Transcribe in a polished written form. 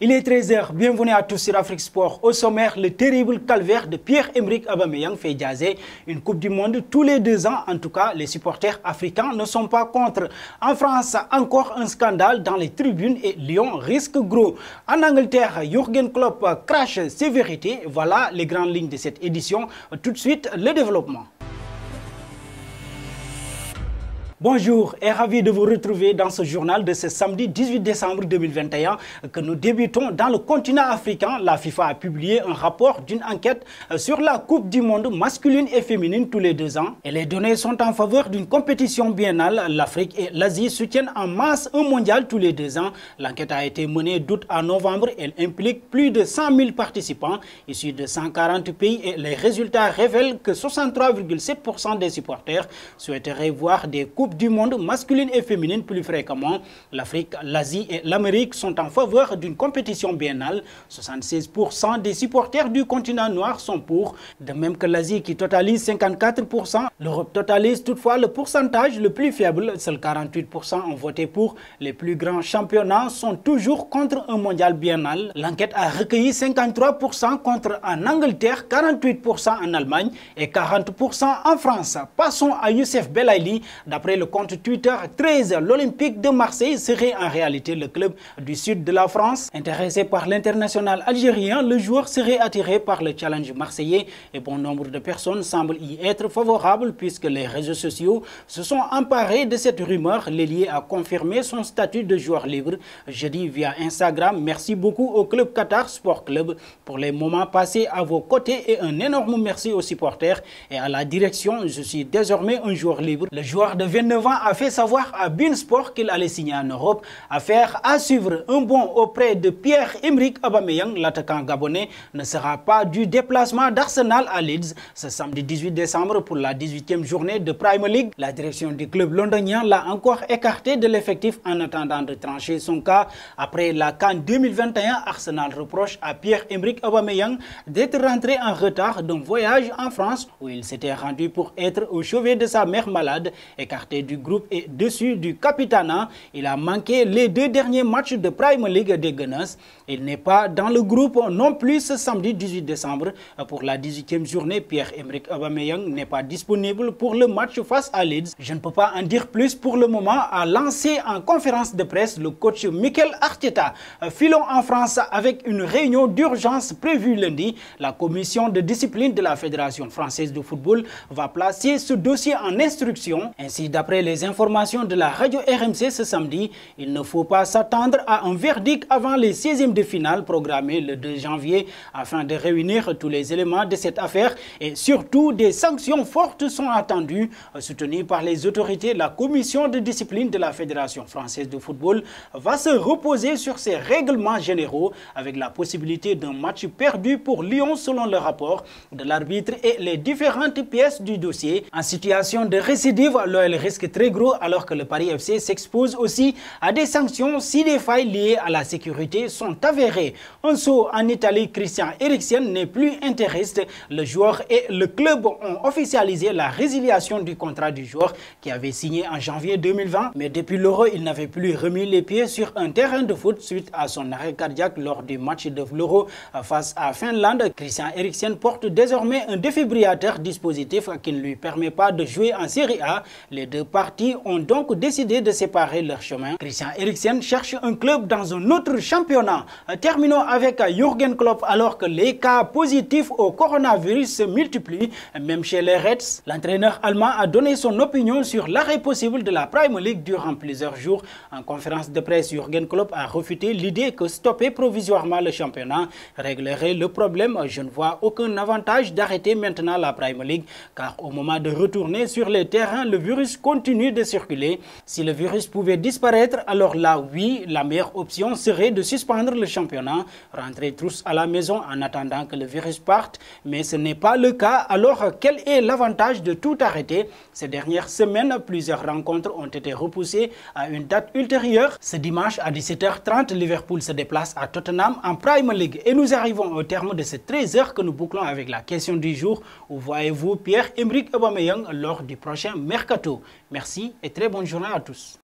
Il est 13h, bienvenue à tous sur Afrique Sport. Au sommaire, le terrible calvaire de Pierre-Emerick Aubameyang fait jaser une Coupe du Monde tous les 2 ans. En tout cas, les supporters africains ne sont pas contre. En France, encore un scandale dans les tribunes et Lyon risque gros. En Angleterre, Jürgen Klopp crache ses vérités. Voilà les grandes lignes de cette édition. Tout de suite, le développement. Bonjour et ravi de vous retrouver dans ce journal de ce samedi 18 décembre 2021 que nous débutons dans le continent africain. La FIFA a publié un rapport d'une enquête sur la Coupe du Monde masculine et féminine tous les 2 ans. Et les données sont en faveur d'une compétition biennale. L'Afrique et l'Asie soutiennent en masse un mondial tous les 2 ans. L'enquête a été menée d'août à novembre. Elle implique plus de 100 000 participants issus de 140 pays et les résultats révèlent que 63,7% des supporters souhaiteraient voir des coupes du monde masculine et féminine plus fréquemment. L'Afrique, l'Asie et l'Amérique sont en faveur d'une compétition biennale. 76% des supporters du continent noir sont pour, de même que l'Asie qui totalise 54%. L'Europe totalise toutefois le pourcentage le plus faible. Seuls 48% ont voté pour. Les plus grands championnats sont toujours contre un mondial biennal. L'enquête a recueilli 53% contre en Angleterre, 48% en Allemagne et 40% en France. Passons à Youssef Belaïli. D'après le compte Twitter 13, l'Olympique de Marseille serait en réalité le club du sud de la France. Intéressé par l'international algérien, le joueur serait attiré par le challenge marseillais et bon nombre de personnes semblent y être favorables puisque les réseaux sociaux se sont emparés de cette rumeur. L'ailier a confirmé son statut de joueur libre jeudi via Instagram. Merci beaucoup au club Qatar Sport Club pour les moments passés à vos côtés et un énorme merci aux supporters et à la direction. Je suis désormais un joueur libre. Le joueur de 29 ans a fait savoir à Beansport qu'il allait signer en Europe. Affaire à suivre. Un bond auprès de Pierre-Emerick Aubameyang, l'attaquant gabonais, ne sera pas du déplacement d'Arsenal à Leeds ce samedi 18 décembre pour la 18e journée de Premier League. La direction du club londonien l'a encore écarté de l'effectif en attendant de trancher son cas. Après la CAN 2021, Arsenal reproche à Pierre-Emerick Aubameyang d'être rentré en retard d'un voyage en France où il s'était rendu pour être au chevet de sa mère malade. Écarté du groupe et dessus du capitanat, il a manqué les 2 derniers matchs de Premier League des Gunners. Il n'est pas dans le groupe non plus ce samedi 18 décembre pour la 18e journée. Pierre-Emerick Aubameyang n'est pas disponible pour le match face à Leeds. Je ne peux pas en dire plus pour le moment, a lancé en conférence de presse le coach Mikel Arteta. Filons en France avec une réunion d'urgence prévue lundi. La commission de discipline de la Fédération française de football va placer ce dossier en instruction. Ainsi, d'après les informations de la radio RMC ce samedi, il ne faut pas s'attendre à un verdict avant les 16e de finale programmés le 2 janvier afin de réunir tous les éléments de cette affaire et surtout des sanctions fortes sont attendues. Soutenues par les autorités, la commission de discipline de la Fédération française de football va se reposer sur ses règlements généraux avec la possibilité d'un match perdu pour Lyon selon le rapport de l'arbitre et les différentes pièces du dossier. En situation de récidive, l'OL risque très gros alors que le Paris FC s'expose aussi à des sanctions si des failles liées à la sécurité sont avérées. Un saut en Italie, Christian Eriksen n'est plus interiste. Le joueur et le club ont officialisé la résiliation du contrat du joueur qui avait signé en janvier 2020. Mais depuis l'Euro, il n'avait plus remis les pieds sur un terrain de foot suite à son arrêt cardiaque lors du match de l'Euro face à Finlande. Christian Eriksen porte désormais un défibrillateur, dispositif qui ne lui permet pas de jouer en Série A. Les deux parties ont donc décidé de séparer leurs chemins. Christian Eriksen cherche un club dans un autre championnat. Terminons avec Jürgen Klopp alors que les cas positifs au coronavirus se multiplient, même chez les Reds. L'entraîneur allemand a donné son opinion sur l'arrêt possible de la Premier League durant plusieurs jours. En conférence de presse, Jürgen Klopp a refuté l'idée que stopper provisoirement le championnat réglerait le problème. Je ne vois aucun avantage d'arrêter maintenant la Premier League car au moment de retourner sur les terrains, le virus continue de circuler. Si le virus pouvait disparaître, alors là, oui, la meilleure option serait de suspendre le championnat, rentrer tous à la maison en attendant que le virus parte. Mais ce n'est pas le cas. Alors, quel est l'avantage de tout arrêter? Ces dernières semaines, plusieurs rencontres ont été repoussées à une date ultérieure. Ce dimanche à 17h30, Liverpool se déplace à Tottenham en Premier League. Et nous arrivons au terme de ces 13 heures que nous bouclons avec la question du jour. Où voyez-vous Pierre-Emerick Aubameyang lors du prochain mercato? Merci et très bonne journée à tous.